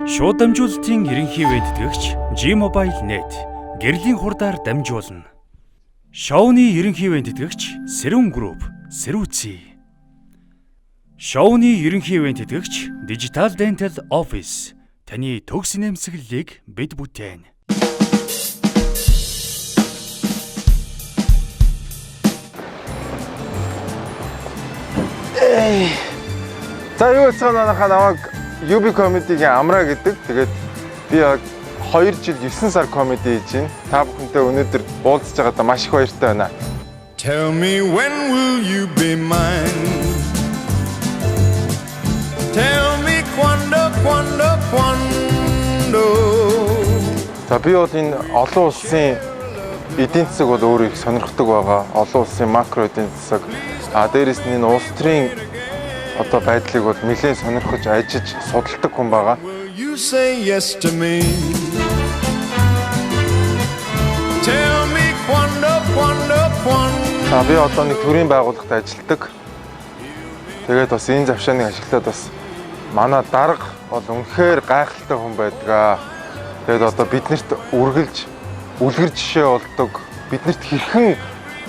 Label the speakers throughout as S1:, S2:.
S1: Шууд дамжуулалтын ерөнхий вэддэгч G-Mobile Net гэрлийн хурдаар дамжуулна. Шоуны ерөнхий вэддэгч Сэрүүн Групп, Сэрүүцээ. Шоуны ерөнхий вэддэгч Digital Dental Office таны төгс нэмсэглэлийг бид бүтээн.
S2: За юу гэсэн манайхаа намайг UB Comedy-гийн Амраа гэдэг. Тэгээд би яг 2 жил 9 сар комеди хийж байна. Та бүхэнтэй өнөөдөр уулзж байгаадаа маш их баяртай байна.
S3: Tell me when will you be mine? Tell me quando.
S2: За би бол энэ олон улсын эдийн засаг бол өөрөө их сонирхдаг байгаа. Олон улсын макро эдийн засаг. Дээрээс нь энэ улс төрийн одоо байдлыг бол нэлээд сонирхож ажиж судалдаг хүн байгаа.
S3: You say yes to me. Tell me quando.
S2: За би одоо нэг төрийн байгууллагт ажилладаг. Тэгээд бас энэ завшааныг ашиглаад бас манай дарга бол үнэхээр гайхалтай хүн байдаг. Тэгээд одоо биднэрт үлгэр жишээ болдог. Биднэрт хэрхэн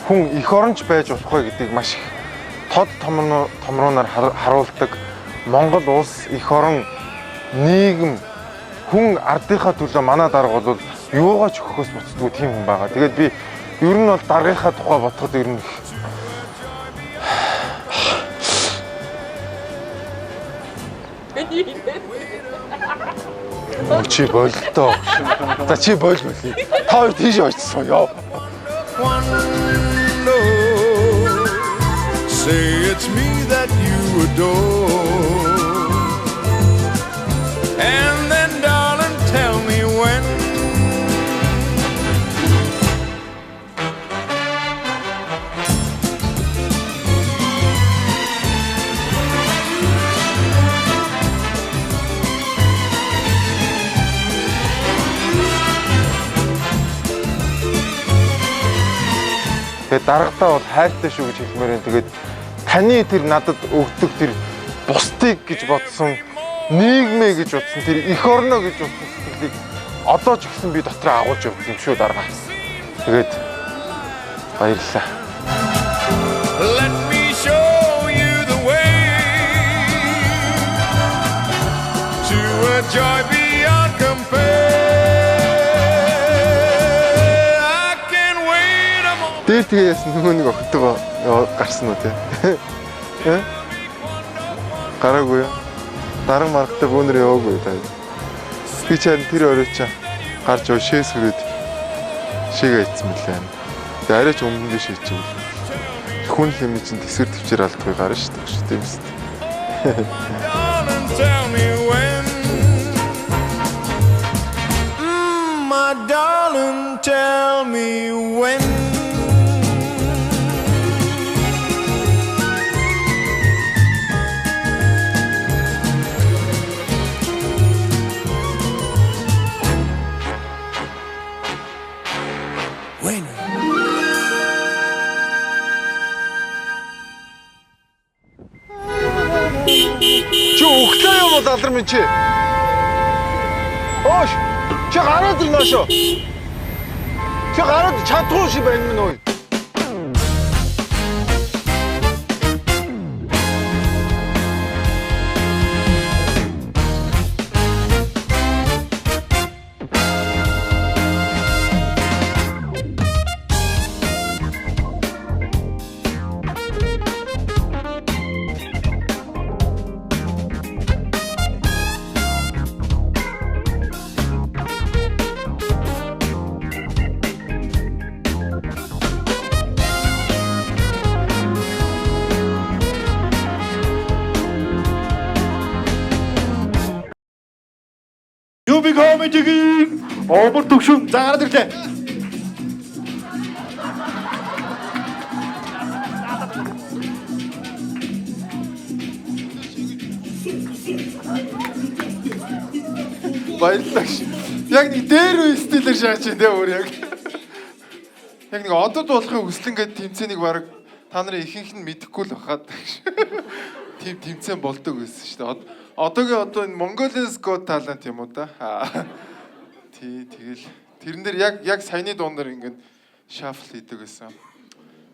S2: хүн эх оронч байж болох вэ гэдгийг маш их тод томруунаар харуулдаг. Монгол улс, эх орон, нийгэм, хүн ардынхаа төлөө манай дарга бол юугаа ч өгөхөөс буцдаггүй тийм хүн байгаа. Тэгээд би ер нь бол даргынхаа тухай бодоход ер нь чи болтоо. За чи болж болъё. Та хоёр тийш очсон ёо.
S3: Say it's me that you adore. And then darling tell me when.
S2: Тэгээд дарагтаа бол хайртай шүү гэж хэлмээр байна. Тэгээд таны тэр надад өгдөг тэр бусдыг гэж бодсон, нийгмээ гэж бодсон, тэр эх орноо гэж бодсон сэтгэлийг одоо ч гэсэн би дотроо агуулж явдаг юм шүү дарга. Тэгээд баярлалаа.
S3: Let me show you the way to a joy beyond compare. I can wait a moment.
S2: Дээр тэгээс нөгөө нэг охтойгоо гарсан уу те? Гараагүй юу? Дарга маргатай бөөнөр яваагүй таа. Би ч харин тэр оройчаа гарч шээс хүрээд шигээ ийцсэн мөлий. Тэгээ арайч өмнө нь шийдчихв. Хүн хэмээн чинь тэсвэр төвчээр алдгүй гарна шүү дээ. Тийм үст.
S3: Darling, tell me when. My darling, tell me when.
S2: Чи өглөө юм бол алдар минь чи. Оош. Чи гараад ирнэ шүү. Чи гараад чадахгүй ши байна минь ой.
S4: UB Comedy-гийн обор төвшин заагаад ирлээ.
S2: Баярлалаа. Яг нэг дээр үе стилээр шаач энэ өөр яг. Яг нэг одод болохын хүслэн гэдэг тэмцээнийг баг та нарын ихэнх нь мэдэхгүй л байхад. Тийм тэмцээн болдог байсан шүү дээ. одоогийн одоо энэ Mongolian Got Talent юм уу да? Тий, тэгэл тэрэн дээр яг саяны дуунаар ингээд шафл хийдэг гэсэн.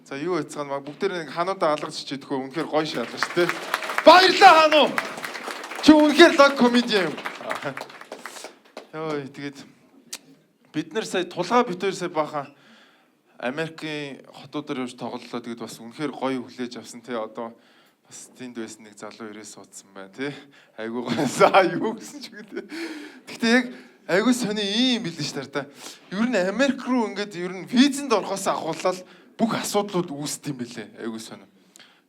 S2: За юу яцгаана бүгдээр нэг хануудаа алгаж чийдэхөө үнэхээр гоё шаалга шүү дээ. Баярлалаа хануу. Чи үнэхээр лаг комеди юм. Йой тэгээд бид нар сая тулгаа битээр сая бахан Америкийн хотуудаар явж тоглолоо. Тэгээд бас үнэхээр гоё хүлээж авсан тий. Одоо бас тэнд байсан нэг залуу ирээ суудсан байна тий. Айгуу гойсаа юу гэсэн ч үгүй. Гэхдээ яг айгуу сони ийм билээ ш та. Ер нь Америк руу ингээд ер нь визэнд орохоос ахуулаад бүх асуудлууд үүсдэг юм бэлээ. Айгуу сони.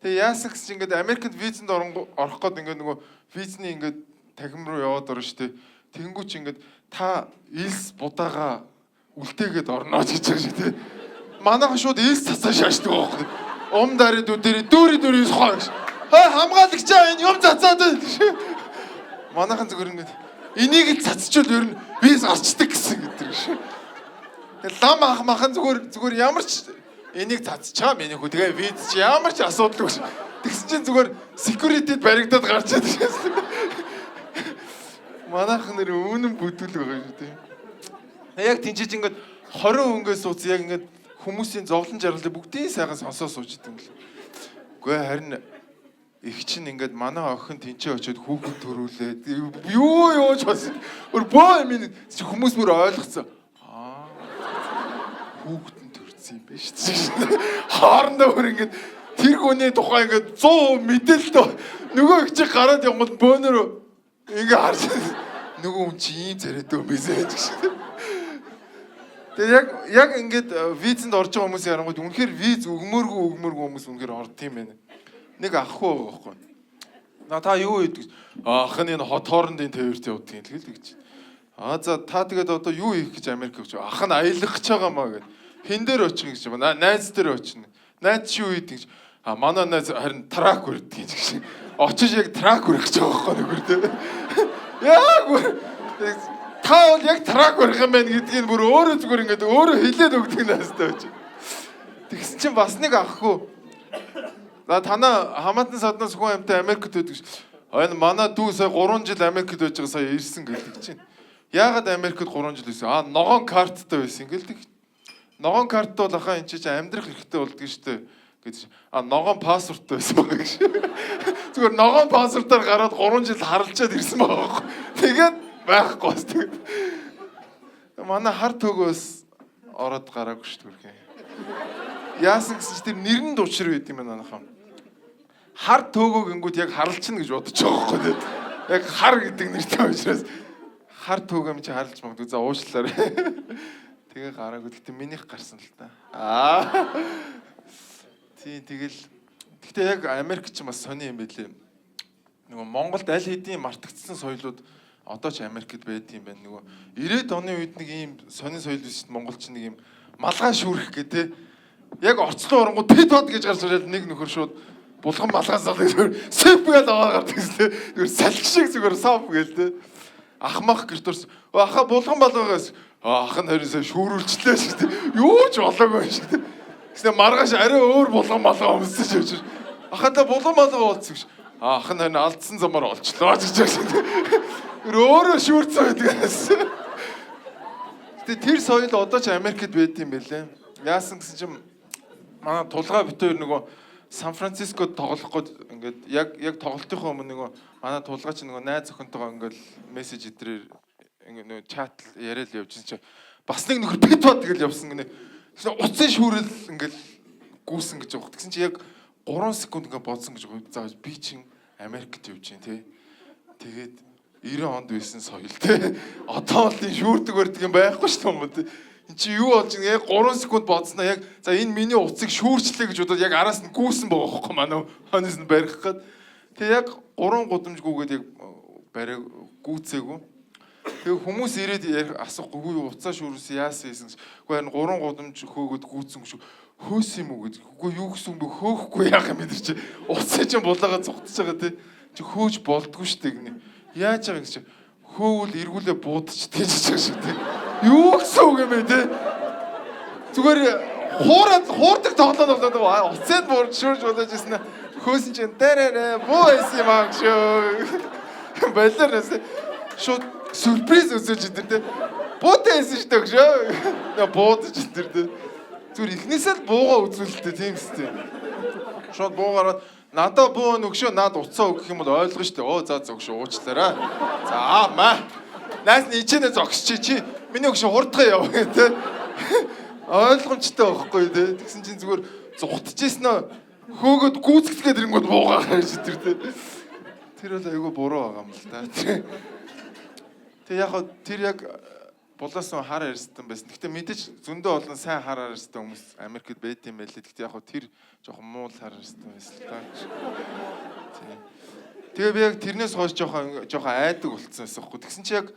S2: Тэгээ яасан гэсэн чинь ингээд Америкт визэнд орох гээд ингээд нөгөө визний ингээд тахим руу яваад орно штэ. Тэнгүүч ингээд та Илс будаага үлдээгээд орно гэж байгаа шүү тий. Манайхан шууд Илс цацаа шаашдаг байхгүй. Дарид дүүри хоо. Хамгаалагчаа энэ юм цацаад байна. Манайхан зүгээр ингээд энийг л цацчвал ер нь виз гарчдаг гэсэн гэдэг шүү. Лам махан зүгээр ямар ч энийг цацчаа миний хүү. Тэгээ виз чи ямар ч асуудал үгүй. Тэгсэн чинь зүгээр security-д баригдаад гарч ирсэн. Манайхан нэр үнэн бүдүүл байгаа шүү дээ. Яг тэнцэж ингээд 20 өнгөө сууц яг ингээд хүмүүсийн зовлон жаргалыг бүгдийг сайхан сонсоо сууж идэв юм л. Үгүй харин их чинь ингээд манай охин тэнцээ очиод хүүхэд төрүүлээд юу ч бас өөр боо юм хүмүүс бүр ойлгоцсон. Хүүхэд нь төрсөн юм байна шүү дээ. Хоорондоо бүр ингээд тэр хүний тухай ингээд 100 мэдээлэл нөгөө их чи гараад явгол бөөнөр ингээ харж нөгөө хүн чи ийм царайтай юм биш гэж шиг. Тэгээ яг ингээд визэнд орж байгаа хүмүүс ярангууд үнэхээр виз өгмөргүй хүмүүс үнэхээр орд юм байна. Нэг ахгүй байгаа байхгүй. Та юу хийдэг? Ах нь энэ хот хоорондын тээвэрт явдаг юм л гэж. За та тэгээд одоо юу хийх гэж Америк гэж ах нь аялах гэж байгаа маа гэд. Хин дээр очих гэж юм. Найз дээр очино. Найз чи юу хийдэг гэж. Манай найз харин трак үрдэг гэж шиг. Очиж яг трак үрэх гэж байгаа байхгүй нөхөр дээ. Яг та бол яг трак үрэх юм байна гэдгийг бүр өөрөө зүгээр ингээд өөрөө хэлээд өгдөг наастай байж. Тэгсэн чинь бас нэг ахгүй. За танаа хамаатан саднаас хүн амтай Америкт байдаг ш. Энэ манай дүү сая 3 жил Америкт байж байгаа сая ирсэн гэдэг чинь. Яагаад Америкт 3 жил байсан? Ногоон карттай байсан гэлдэг. Ногоон карттай бол ахаа энэ чинь амьдрах хэрэгтэй болдгоо штэ. Гэж ногоон паспорттой байсан байгаа гэж. Зүгээр ногоон паспортоор гараад 3 жил харалчаад ирсэн байгаа. Тэгээд байхгүй бас тэгээд. Манай хар төгөөс ороод гараагүй шүү дээ. Яасан гэсэн чи тэр нэрэнд учир байд юм байна анахаа. Хар төөгөө гингүүд яг харалчна гэж бодож байгаа байхгүй. Яг хар гэдэг нэртэй учраас хар төөгөө чи харалж магадгүй. За уушлаарай. Тэгээ гараагүй. Гэтэ минийх гарсан л та. Тий тэгэл гэхдээ яг Америк ч бас сони юм байлээ. Нөгөө Монголд аль хэдийн мартагдсан соёлууд одоо ч Америкт байд юм байна. Нөгөө 90-ад оны үед нэг ийм сони соёл биш монголч нэг ийм малгай шүүрэх гэ тэ. Яг орцлоо оронгууд тэд бод гэж гарч ирээд нэг нөхөр шууд булган малгаас залдаг зүгээр сэп гээл аваад гардаг тэ. Зүгээр салхи шиг зүгээр сав гээл тэ. Ахмах гэрт орс. Аха булган малгаас ах нь харин шүүрүүлчлээ шиг тэ. Юу ч болоогүй шиг тэ. Гэснээр маргааш арай өөр булган малгай өмсөж явж. Ахада булган малгай болцсон гэж. Ах нь харин алдсан замаар олчлоо гэж байна. Өөрөө шүүрцэн байдаг. Гэтэ тэр соёл одоо ч Америкт байд юм байлээ. Яасан гэсэн чинь манай тулгаа битээр нөгөө Сан Францискод тоглох гээд ингээд яг тоглолтынхоо өмнө нөгөө манай тулгаа чи нөгөө найз охинтойгоо ингээд мессеж идрээр ингээд нөгөө чат яриад явжсэн чи бас нэг нөхөр бит бод тэгэл явсан гинэ. Уцын шүүрэл ингээд гүйсэн гэж байгаа. Тэгсэн чи яг 3 секунд ингээд бодсон гэж байгаа. За би чин Америкт явж гин тий. Тэгээд 90 онд байсан соёл тий. Одоо бол тийм шүүрдэг барьдаг юм байхгүй шүү дээ. Энд чи юу болж ингэ яг 3 секунд бодсноо яг за энэ миний уцыг шүүрчлээ гэж бодоод яг араас нь гүйсэн байгаа байхгүй манай хонос нь барих гээд. Тэгээ яг 3 гудамжгүйгээд яг барай гүйцээгүй. Тэгээ хүмүүс ирээд асуухгүй юу уцаа шүүрсэн яасан гэсэн. Гэхдээ харин 3 гудамж хөөгөөд гүйцсэн шүү. Хөөс юм уу гэж. Үгүй юу гэсэн бэ хөөхгүй яах юм бэ чи. Уцаа чинь булаагаа цогтож байгаа тий. Чи хөөж болдгүй шүү дээ гинэ. Яаж байгаа гэж чи. Хөөвөл эргүүлээ буудчих тэгж байгаа шүү тий. Юу гэсэн үг юм бэ те? Зүгээр хуурдаг тоглоод болоод уцаад буурж шүүрж бодож ирсэн. Хөөсөн чинь дээрээ буу эс юм аа шүү. Балиар насаа шууд сюрприз өсөж идэр тэ. Буутай байсан шүү дээ шүү. Наа буудаж идэр тэ. Зүр ихнээсээ л буугаа үзүүлэлтэй тийм үстэй. Шууд буугараад надаа буу нөгшөө над уцаа өгөх юм бол ойлгоно шүү дээ. Оо за зөвшөө уучлаарай. За маа. Наас нь ичэнэ зогсчих чи. Миний өгшөө хурдгаа яв тэ. Ойлгомжтой байхгүй тэ. Тэгсэн чинь зүгээр зугтчихсэн нөө хөөгөд гүйцэтгэхэд ирэнгүүт буугаа гарч идэр тэ. Тэр бол айгүй буруу байгаа юм л та. Тэг яг тэр яг булаасан хар ярьсан байсан. Гэхдээ мэдээж зөндөө олон сайн хар ярьсан хүмүүс Америкт байт юм байлээ. Гэхдээ яг тэр жоохон муу хар ярьсан байсан л та. Тэгээ би яг тэрнээс хойш жоохон айдаг болцсон байсан байхгүй. Тэгсэн чи яг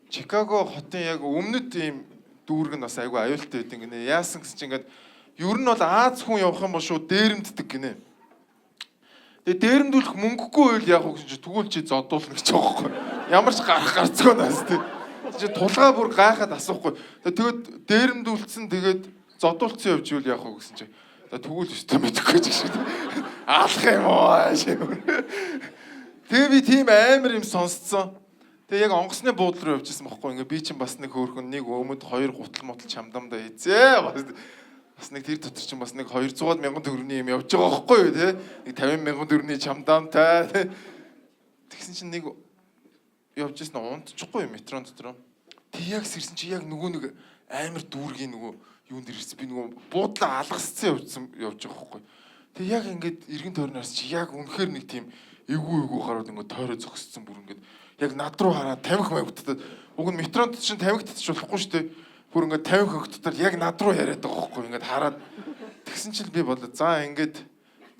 S2: Чикаго хотын яг өмнөд ийм дүүрэг нь бас айгүй аюултай байт гинэ. Яасан гэсэн чи ингээд ер нь бол Аз хүн явах юм бол шууд дээрэмддэг гинэ. Тэгээ дээрэмдүүлэх мөнгөгүй үйл яг гэсэн чи тэгвэл чи зодуулна гэж байгаа байхгүй. Ямар ч гарцгүй нас тий. Чи тулгаа бүр гайхаад асуухгүй. Тэгээд дээрэмдүүлсэн тэгээд зодуулсан явж ивэл яг гэсэн чи. Тэгвэл өстой мэдэхгүй ч гэж. Аалах юм уу? Тэгээ би тийм амар юм сонсцсон. Тэгээ яг онгоцны буудлын руу явжсэн байхгүй. Ингээ би чинь бас нэг хөөрхөн нэг өмд 2 гутал мотол чамдамдаа хийзээ. Бас нэг тэр дотор чинь бас нэг 200,000 төгрөгийн юм явж байгаа байхгүй юу те. Нэг 50,000 төгрөгийн чамдаамтай. Тэгсэн чинь нэг явжсэн унтчихгүй метрон дотор. Тэг яг сэрсэн чи яг нөгөө нэг амар дүүргийн нөгөө юунд ирсэн би нөгөө буудлаа алгасцсан явж байгаа байхгүй. Тэг яг ингээд эргэн тойрноос чи яг үнэхээр нэг тийм эвгүй гараад ингээд тойроо зогссон бүр ингээд яг над руу хараад тамхи маягтаад уг нь метронд чинь тамхитчих болохгүй шүү дээ. Бүр ингээд 50 хөнгөтдөр яг над руу яриад байгаа байхгүй ингээд хараад тэгсэн чинь би бодлоо за ингээд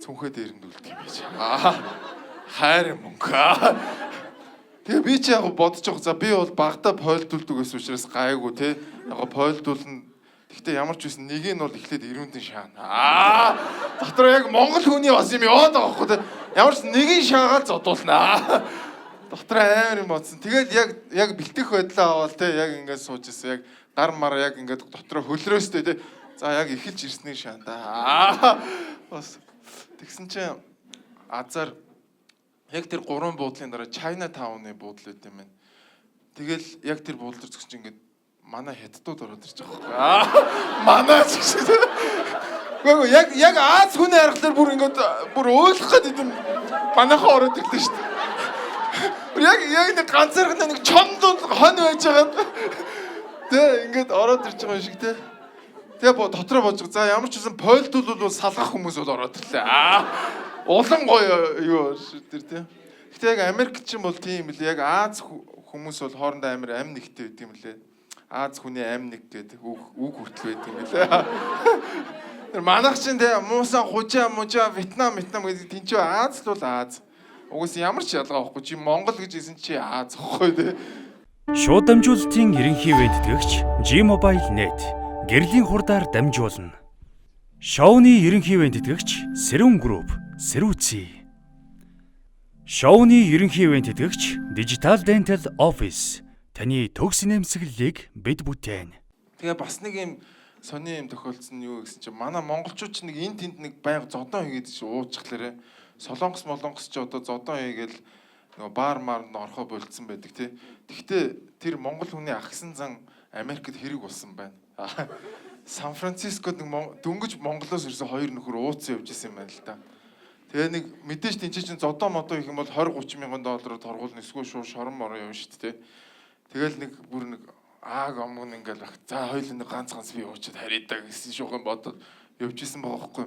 S2: цүнхээ дээрэмдүүлдэг юм байж. Хайр мөнгө. Тэгээ би чи яг бодож байгаа за би бол багтаа пойлдуулдаг гэсэн учраас гайгүй те. Яг пойлдуулна. Гэхдээ ямар ч байсан нэг нь бол эхлээд ирүүндэн шаана. Дотор яг монгол хүний бас юм яваад байгаа байхгүй те. Ямар ч нэг нь шаагаад зодуулна. Дотор амар юм бодсон. Тэгээд яг бэлтгэх байдлаа аваад те яг ингээд сууж ирсэн. Яг гар мар яг ингээд дотор хөлрөөстэй те. За яг эхэлж ирснийг шаана. Бас тэгсэн чинь азар яг тэр 3 буудлын дараа China Town-ы буудлаа гэдэг юм байна. Тэгэл яг тэр буудлаар зогсож ингээд манай хятадууд ороод ирж байгаа байхгүй. Манай ч гэсэн. Гэхдээ яг Аз хүний харахаар бүр ингээд бүр өөлөх гэдэг юм. Манайхаа ороод ирлээ шүү дээ. Яг нэг ганцаархан нэг чондон хон байж байгаа. Тэ ингээд ороод ирж байгаа юм шиг те. Тэгээ дотроо бож. За ямар ч үсэн пойлдул бол салгах хүмүүс бол ороод ирлээ. Улан гоё юу тэр те. Гэтэ яг Америк ч юм бол тийм л яг Аз хүмүүс бол хоорондоо амар амь нэгтэй байт юм лээ. Аз хүний амь нэг гэдэг үг хүртэл байт юм лээ. Тэр манайх чинь те муусан хужаа мужаа Вьетнам гэдэг тэнцүү Аз л бол Аз. Угс ямар ч ялгаа байхгүй чи Монгол гэж хэлсэн чи Аз гэхгүй те.
S1: Шууд дамжуулалтын ерөнхий вэдтгэгч G-Mobile Net гэрлийн хурдаар дамжуулна. Шоуны ерөнхий вэдтгэгч Сэрүүн Group Сэрүүцээ. Шоуны ерөнхий вэдтгэгч Digital Dental Office таны төгс нэмсэглэлийг бид бүтээн.
S2: Тэгээ бас нэг юм сони юм тохиолдсон юу гэсэн чинь манай монголчууд ч нэг эн тэнд нэг байнга зодон хийгээд чи уучглаарэ. Солонгос ч одоо зодон хийгээл нөгөө баар марнд орхоо болцсон байдаг тий. Гэхдээ тэр монгол хүний агсан зан Америкт хэрэг болсон байна. Сан Францискод нэг дөнгөж Монголоос ирсэн 2 нөхөр ууцсан явж исэн юм байна л да. Тэгээ нэг мэдээж тэнцээ чинь зодон модоо их юм бол 20-30 мянган доллараар торгуулна эсвэл шууд шорон мороо явна шүү дээ. Тэгэл нэг бүр нэг ааг омгон ингээл баг. За хоёул нэг ганц би уучаад харидаа гэсэн шуган бодоод явж исэн байгаа байхгүй.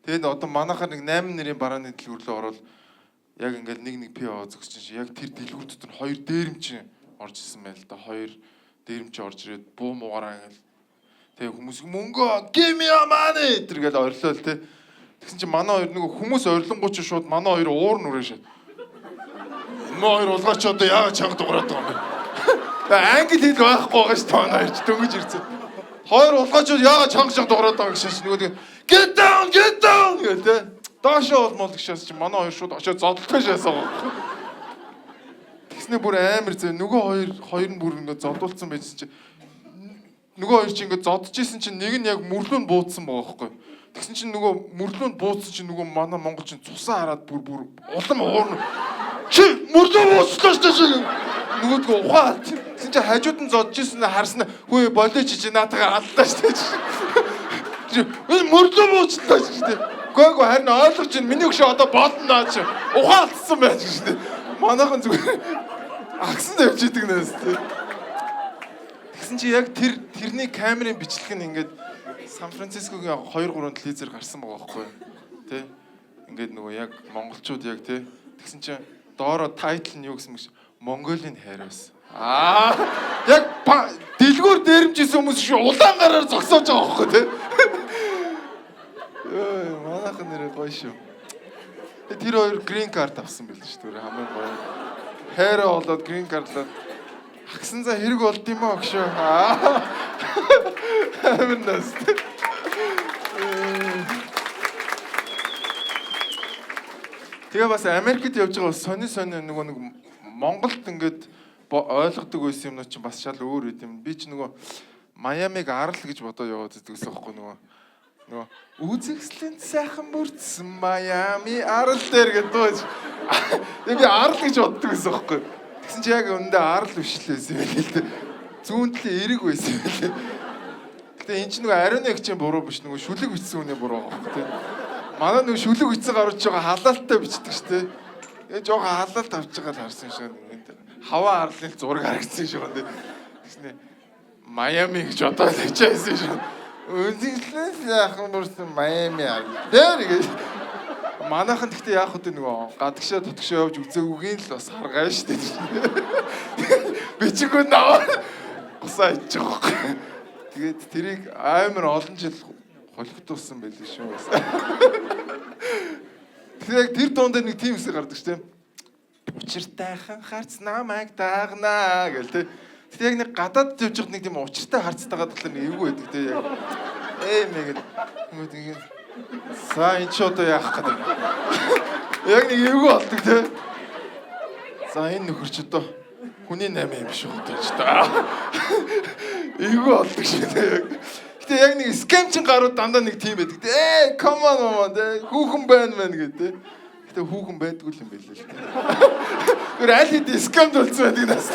S2: Тэгээд одоо манайхаар нэг 8 нэрийн барааны дэлгүүр рүү ороод яг ингээл нэг ПО зогсож чинь яг тэр дэлгүүр дотор 2 дээрэмч орж исэн байл да. 2 дээрэмч орж ирээд буу муугараа ингээл тэгээ хүмүүс мөнгө give me your money тэргээл орилоо л те. Тэгсэн чинь манай хоёр нэг хүмүүс орилонгууд чинь шууд манай хоёр уур нүрээ шээ. Манай хоёр улгаач одоо яагаад чанга дуурайд байгаа юм бэ? Англи хэл байхгүй байгаа ш таа хоёр ч дөнгөж ирсэн. Хоёр улгаачууд яагаад чанга дуурайд байгаа гэж нөгөө get down гэл те. Доошоо болмол гişээс чи манай хоёр шууд очоод зодтолтой шаасан байгаа. Тэгснэ бүр амар зөө нөгөө хоёр нь бүр ингэ зодуулсан байсан чи нөгөө хоёр чи ингэ зодж исэн чинь нэг нь яг мөрлөөнд буудсан байгаа байхгүй. Тэгсэн чинь нөгөө мөрлөөнд буудсан чинь нөгөө манай монгол чинь цусаа хараад бүр улам уурна. Чи мөрдөө буучлаа шүү дээ. Нөгөөдгөө ухаа. Тэгсэн чи хажууд нь зодж ирсэн харсан. Хөөе болооч чи наатагаа аллаа шүү дээ. Мөрдөө буучлаа шүү дээ. Гойго харин ойлгож байна. Миний өгшөө одоо болно чи. Ухаа алдсан байж шүү дээ. Манайхан зүгээр агсан тавьж идэг нээс тий. Тэгсэн чи яг тэрний камерын бичлэг нь ингээд Сан Францискогийн 2-3 телевизээр гарсан байгаа байхгүй юу? Тэ? Ингээд нөгөө яг монголчууд яг тий. Тэгсэн чи доороо тайтл нь юу гэсэн мэгш Монголын хайраас. Яг дэлгүүр дээрэмжсэн хүмүүс шүү улаан гараар зогсоож байгаа байхгүй тий. Манайхан нэрээ гоё шүү. Тэр хоёр грин карт авсан байл шүү дээ хамгийн гоё. Хайраа болоод грин картлаад агсан за хэрэг болд юм аа өгшөө. Амнаас. Тэгээ бас Америкт явж байгаа сони нөгөө нэг Монголд ингээд ойлгодог байсан юмнууд чинь бас шал өөр үт юм. Би ч нөгөө Майамиг арал гэж бодоод яваад байдаг гэсэн байхгүй нөгөө үзэгсэлэн сайхан бүрдсэн Майами арал дээр гэдэг дууж. Тэгээ би арал гэж боддог гэсэн байхгүй. Тэгсэн чи яг өндөө арал биш л байсан юм л дээ. Зүүн талын эрэг байсан юм л. Гэтэ эн чинь нөгөө ариуны эгчийн буруу биш нөгөө шүлэг бичсэн хүний буруу байгаа байхгүй. Манай нөгөө шүлэг бичсэн гарч байгаа халаалттай бичдэг штэ. Тэгээ жоохон халаалт авч байгаа л харсан шиг нэг хаваа арлын зураг харагдсан шиг байна. Тэгснэ Майами гэж бодоод хийжсэн шиг. Үзэгдлээс яахан бүрсэн Майами аа. Тэр гэж манайхан гэхдээ яах вэ нөгөө гадагшаа тутагшаа явж үзээгүйгийн л бас харгаа штэ. Бичгүү наваа гусаа ич байгаа. Тэгээд тэрийг амар олон жил холигдуулсан байл шүү. Тэгээд тэр дунд нэг тийм хэсэг гардаг шүү дээ. Учиртайхан харц намайг даагнаа гэл тэ. Тэгээд яг нэг гадаад явж байхад нэг тийм учиртай харцтайгаа тэгэхээр нэг эвгүй байдаг тэ яг. Мэгэд ингээд за энэ ч одоо яах гэдэг. Яг нэг эвгүй болдог тэ. За энэ нөхөр ч одоо хүний 8 юм шүү гэж та. Эвгүй болдог шүү тэ. Гэтэ яг нэг скам чин гарууд дандаа нэг тийм байдаг. Come on маа тэ. Хүүхэн байна мэн гэдэг. Гэтэ хүүхэн байдгүй юм байл л тэ. Тэр аль хэдийн скамд болсон байдаг нас.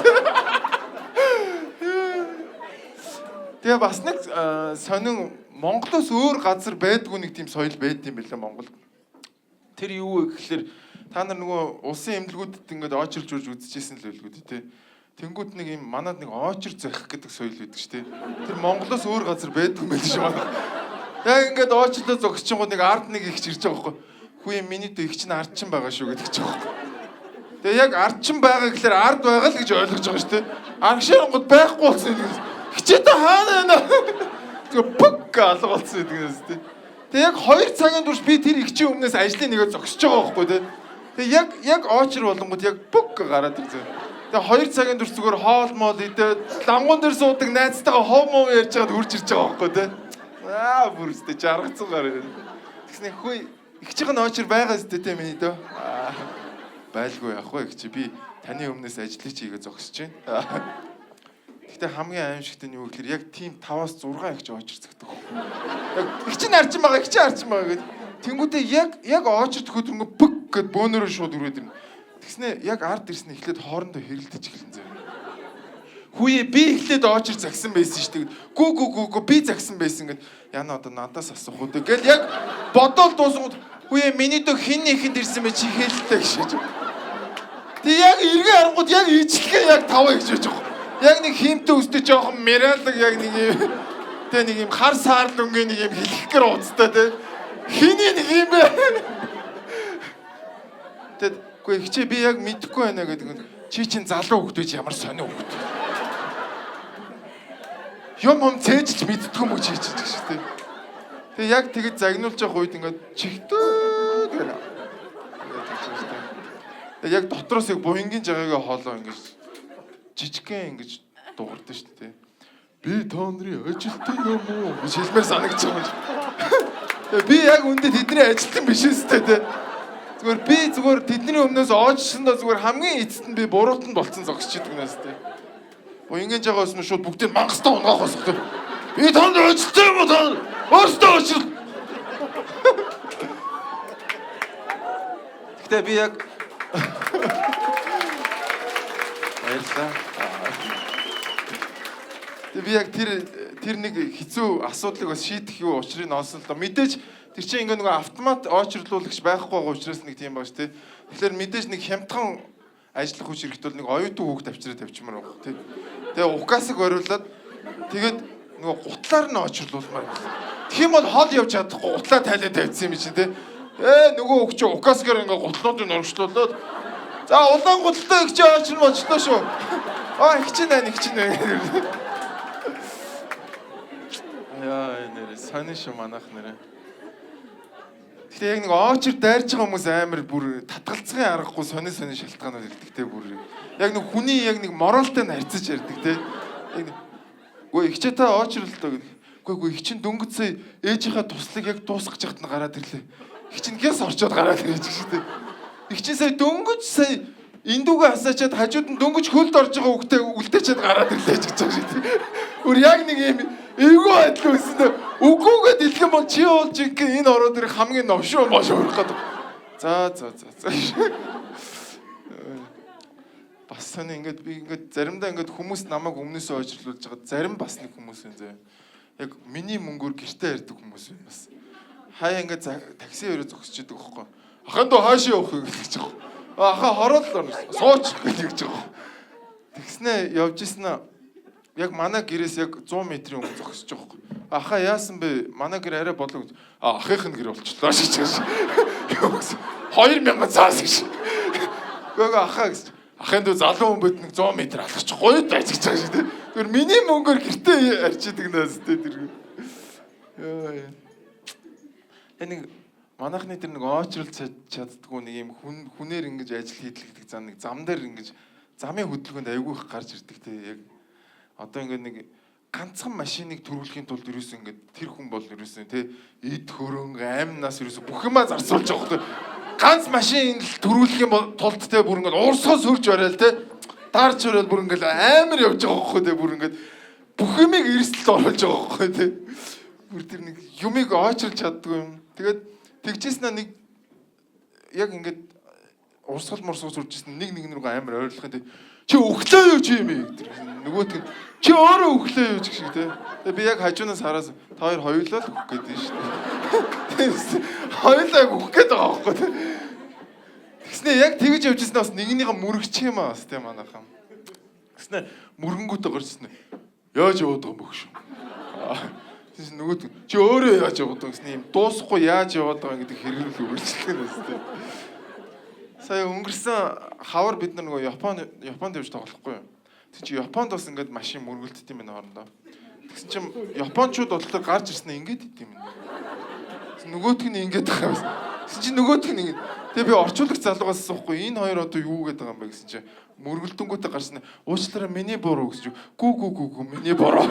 S2: Тэгээ бас нэг сонин Монголоос өөр газар байдгүй нэг тийм соёл байд юм билээ Монгол. Тэр юу вэ гэхэлэр та нар нөгөө улсын эмнэлгүүдэд ингээд очирч урж үзчихсэн л байлгүй тий. Тэнгүүд нэг юм манад нэг очир зохих гэдэг соёл байдаг шүү дээ. Тэр Монголоос өөр газар байдгүй юм биш манай. Яг ингээд очирлоо зогсчихгоо нэг ард нэг их чирж байгаа байхгүй. Хүү юм миний дэ их чинь ард чин байгаа шүү гэдэг ч байгаа. Тэгээ яг ард чин байгаа гэхэлэр ард байгаа л гэж ойлгож байгаа шүү дээ. Аргашаангууд байхгүй болсон юм. Хичээдэ хаана байна? Тэгээ пүк алга болсон гэдэг юм шүү дээ. Тэгээ яг 2 цагийн турш би тэр ихчийн өмнөөс ажлын нэгээ зогсож байгаа байхгүй тий. Тэгээ яг очир болонгууд яг пүк гараад ирсэн. Тэгээ 2 цагийн турш зүгээр хоол моол идээд лангуун дээр суудаг найзтайгаа хов мов ярьж байгаад хурж ирж байгаа байхгүй тий. Бүрстэй жаргацсан гараад. Тэгснэ хөөе ихчийн очир байгаа зү тий миний дөө. Байлгүй яах вэ гэж би таны өмнөөс ажлыг хийгээ зогсож байна. Гэтэ хамгийн аимшигтай нь юу гэхээр яг тийм 5-6 ихч очир зэгдэг. Яг ихчин арчин байгаа гэдэг. Тэнгүүдээ яг очирд хөдөрөнгө пүк гэд бөөнөрөө шууд өрөөд ирнэ. Тэгснэ яг ард ирсэн эхлээд хоорондоо хэрэлдэж эхэлэн зав. Хүүе би эхлээд очир загсан байсан шүү дээ. Гүү би загсан байсан гэд яна одоо надаас асуух үү гэл яг бодоол дуусгууд хүүе миний дөө хин нэхэнд ирсэн мэ чи хэлэлтэй гэж. Тэг яг эргээ харангууд яг ижлэгээ яг 5 гэж байж байгаа. Яг нэг химтэй үстэй жоохон мэрэлэг яг нэг юм тэ нэг юм хар саар лүнгийн нэг юм хэлэх гэр уцтай тэ хиний нэг юм бэ. Тэгэхгүй хичээ би яг мэдэхгүй байна гэдэг нь чи чин залуу хөвгдөж ямар сонио хөвгд. Юм цээжч мэддэг юм уу чи хийж байгаа шүү дээ. Тэгээ яг тэгэж загнуулж явах үед ингээд чихтөө гэнэ. Тэгээ яг дотроос яг буянгийн жагагаа хоолоо ингээд жижигхэн ингэж дуурдаг шүү дээ. Би та нарын ажилтан юм уу гэж хэлмээр санагдаж байгаа юм. Би яг үндэ тэдний ажилтан биш үстэй те. Зүгээр тэдний өмнөөс оожсондоо зүгээр хамгийн эцэст нь би буруутанд болцсон зогсож идэг нээс те. Буянгийн жагаас нь шууд бүгдийг мангастаа унгаах бас те. Би та нарын ажилтан юм уу та нар? Өөртөө очил. Гэтэ би яг Баярлалаа. Би яг тэр нэг хэцүү асуудлыг бас шийдэх юу учрыг олсон л доо. Мэдээж тэр чинь ингээ нөгөө автомат очрлуулагч байхгүй байгаа учраас нэг тийм байна шүү, тэ. Тэгэхээр мэдээж нэг хямдхан ажиллах хүч хэрэгтүүл нэг оюутан хүүхд авчираа тавьчмаар байгаа, тэ. Тэгээ укасыг ориулаад тэгээд нөгөө гутлаар нь очрлуулмаар байна. Тэгэх юм бол хол явж чадахгүй гутлаа тайлаад тавьчихсан юм чинь, тэ. Нөгөө хүүхд чинь укасгаар ингээ гутлуудыг оршлуулад за улаан гуталтай их чинь очрлоо шүү. Их чинь байна. Яа нэрээ сонин шүү манайх нэрээ. Гэтэ яг нэг очер дайрж байгаа хүмүүс амар бүр татгалцахын аргагүй сонин шалтгаанууд ирдэг те бүр. Яг нэг хүний яг нэг моралтай нь харьцаж ярьдаг те. Яг нэг үгүй их ч та очер л тоо гэдэг. Үгүй их чин дөнгөцөө ээжийнхаа туслыг яг дуусгах жахт нь гараад ирлээ. Их чин гэс орчоод гараад ирж шүү дээ. Их чин сая дөнгөж сая эндүүгээ хасаачаад хажууд нь дөнгөж хөлд орж байгаа хүүхдээ үлдээчээд гараад ирлээ гэж байгаа шүү дээ. Өөр яг нэг юм эвгүй адил үснэ. Үгүйгээд хэлэх юм бол чи болж ингээ энэ ороод ирэх хамгийн новшоо урах гэдэг. За. Бас сони ингээд би ингээд заримдаа ингээд хүмүүс намайг өмнөөсөө ойжрлуулж байгаа. Зарим бас нэг хүмүүс энэ зөө. Яг миний мөнгөөр гэртээ ярьдаг хүмүүс байна бас. Хаяа ингээд такси өрөө зогсчихдаг байхгүй. Ахын доо хаашаа явах вэ гэж байгаа. Ахаа хороод л сууч гэж байгаа. Тэгснэ явж ирсэн. Яг манай гэрээс яг 100 метрийн өмнө зогсож байгаа байхгүй. Ахаа яасан бэ? Манай гэр арай болов. Ахынх нь гэр болчихлоо шиж байгаа. 2000 цаас гэж. Гөөг ахаа гэж. Ахын дөө залуу хүн бод нэг 100 м алхачих гоё байж гэж байгаа шүү дээ. Тэр миний мөнгөөр гэртээ арчидаг наас дээ тэр. Яа. Энийг манайхны тэр нэг очрол чаддгүй нэг юм хүнээр ингэж ажил хийдэг зам нэг зам дээр ингэж замын хөдөлгөөнд айгүй их гарч ирдэг те яг одоо ингэ нэг ганцхан машиныг төрүүлэхийн тулд ерөөсөө ингэ тэр хүн бол ерөөсөө те эд хөрөнгө аймнаас ерөөсөө бүх юмаа зарцуулж байгаа хөөх ганц машин төрүүлэх юм тулд те бүр ингэ уурсгоо сөрж барайл те дарж барайл бүр ингэ амар явж байгаа хөөх те бүр ингэ бүх юмыг эрсдэлд оруулж байгаа хөөх те бүр тэр нэг юмыг очролж чаддгүй юм тэгээд тэгжсэн нэг яг ингээд урсгал мурсгал сүржсэн нэг рүү амар ойрлох юм. Чи өглөө юу чи юм ээ гэдэг. Нөгөөт нь чи өөрөө өглөө юу гэх шиг те. Тэгээ би яг хажуунаас хараас та хоёр хоёулаа л өгөх гээд байна шүү дээ. Хоёулаа өгөх гээд байгаа байхгүй те. Тэгснэ яг тэгж явжсэн бас нэгнийхээ мөрөгчих юм аа бас те манайхаа. Тэгснэ мөргөнгүүтээ гарчсан. Яаж яваад байгаа юм бөх шүү. Тэгсэн нөгөөт чи өөрөө яаж яваад байгаа гэсэн юм дуусахгүй яаж яваад байгаа гэдэг хэрэглэл үргэлжлэх нь өстэй. Сая өнгөрсөн хавар бид нар нөгөө Японд явж тоглохгүй юу. Тэг чи Японд бас ингээд машин мөргөлддөг юм байна хоорондоо. Тэгсэн чим Япончууд болохоор гарч ирснээр ингээд идэв юм. Нөгөөтг нь ингээд байгаа. Тэгсэн чи нөгөөтг нь ингээд. Тэгээ би орчуулагч залуугаас асуухгүй энэ хоёр одоо юу гэдэг юм бэ гэсэн чи мөргөлдөнгүүтээ гарсан. Уучлаарай миний буруу гэж. Гүү миний буруу.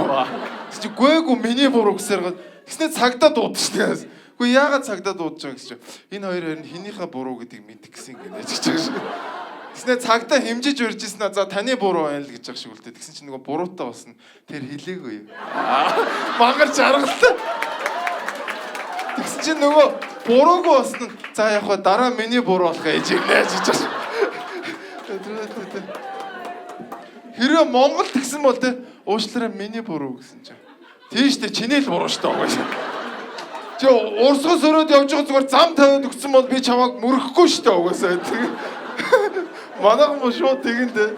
S2: Тэгсэн чи гүй миний буруу гэсээр тэгснэ цагдаа дуудчихсан. Гүй яагаад цагдаа дуудаж байгаа гэж. Энэ хоёр харин хинийхээ буруу гэдгийг мэдэх гэсэн ингэ яж гэж байгаа. Тэгснэ цагдаа хэмжиж урьжсэн. За таны буруу байна л гэж байгаа шиг үлдээ. Тэгсэн чи нөгөө буруутай болсон. Тэр хэлээгүй. Мангарч аргалтай. Тэгсэн чи нөгөө буруугүй болсон. За яг хаа дараа миний буруу болох ээж нэ гэж байгаа. Хэрвээ Монгол тэгсэн бол те уучлаарай миний буруу гэсэн чинь. Тийш те чиний л буруу штэ байгаа. Чи урсгал сөрөөд явж байгаа зүгээр зам тавиад өгсөн бол би чамайг мөрөхгүй штэ угаасаа. Манайх муу шууд тэгэндээ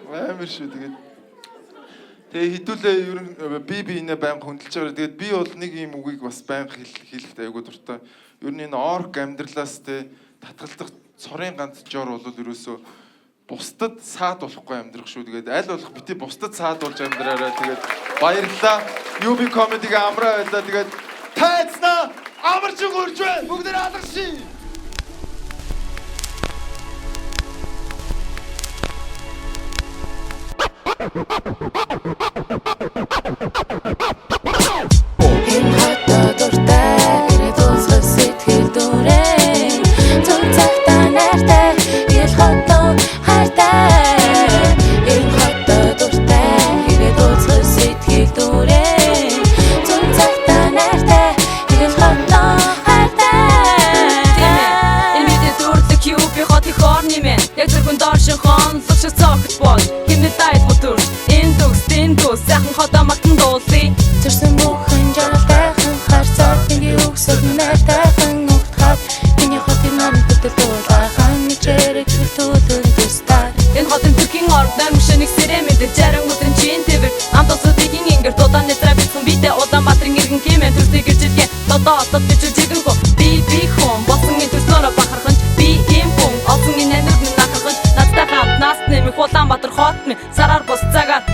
S2: амар шүү тэгээд. Тэгээ хідүүлээ ер нь би энэ байнга хөндлөж байгаа. Тэгээд би бол нэг юм үгийг бас байнга хэлэхдээ айгуу дуртай. Ер нь энэ орк амьдралаас те татгалзах цорын ганц жор бол ерөөсөө бусдад саад болохгүй амьдрах шүү. Тэгээд аль болох бити бусдад саад болж амьдраарай. Тэгээд баярлалаа. UB comedy-г амраа байлаа. Тэгээд тайцнаа амарч гөрж байна. Бүгд алгаши.
S5: Яг зөвхөн доршин хон лучше цогт бол бодол бичүү жигэн хүн би хүн болсон ин төснөрө бахархан би им хүн олсон ин амьдрал минь нахархан надтай хамт нас нэмэх Улаанбаатар хот минь сараар бус цагаат